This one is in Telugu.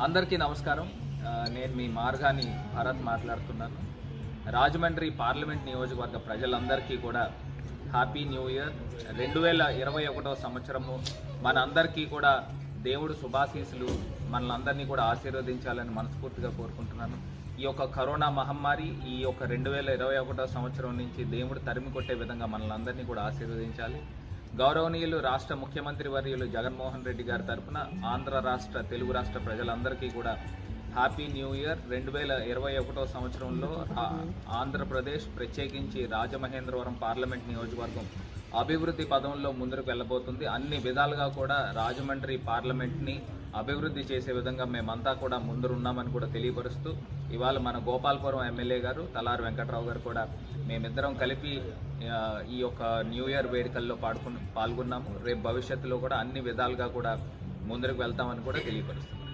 అందరికీ నమస్కారం. నేను మీ మార్గాని భరత్ మాట్లాడుతున్నాను. రాజమండ్రి పార్లమెంట్ నియోజకవర్గ ప్రజలందరికీ కూడా హ్యాపీ న్యూ ఇయర్. 2021వ సంవత్సరము మనందరికీ కూడా దేవుడు శుభాశీస్సులు మనలందరినీ కూడా ఆశీర్వదించాలని మనస్ఫూర్తిగా కోరుకుంటున్నాను. ఈ యొక్క కరోనా మహమ్మారి ఈ యొక్క 2021వ సంవత్సరం నుంచి దేవుడు తరిమి కొట్టే విధంగా మనలందరినీ కూడా ఆశీర్వదించాలి. గౌరవనీయులు రాష్ట్ర ముఖ్యమంత్రి వర్యులు జగన్మోహన్ రెడ్డి గారి తరఫున ఆంధ్ర రాష్ట్ర తెలుగు రాష్ట్ర ప్రజలందరికీ కూడా హ్యాపీ న్యూ ఇయర్. 2021వ సంవత్సరంలో ఆంధ్రప్రదేశ్ ప్రత్యేకించి రాజమహేంద్రవరం పార్లమెంట్ నియోజకవర్గం అభివృద్ధి పదంలో ముందుకు వెళ్ళబోతుంది. అన్ని విధాలుగా కూడా రాజమండ్రి పార్లమెంట్ని అభివృద్ధి చేసే విధంగా మేమంతా కూడా ముందున్నామని కూడా తెలియపరుస్తూ, ఇవాళ మన గోపాలపురం ఎమ్మెల్యే గారు తలారి వెంకట్రావు గారు కూడా మేమిద్దరం కలిపి ఈ యొక్క న్యూ ఇయర్ వేడుకల్లో పాల్గొన్నాము. రేపు భవిష్యత్తులో కూడా అన్ని విధాలుగా కూడా ముందుకు వెళ్తామని కూడా తెలియపరుస్తున్నాం.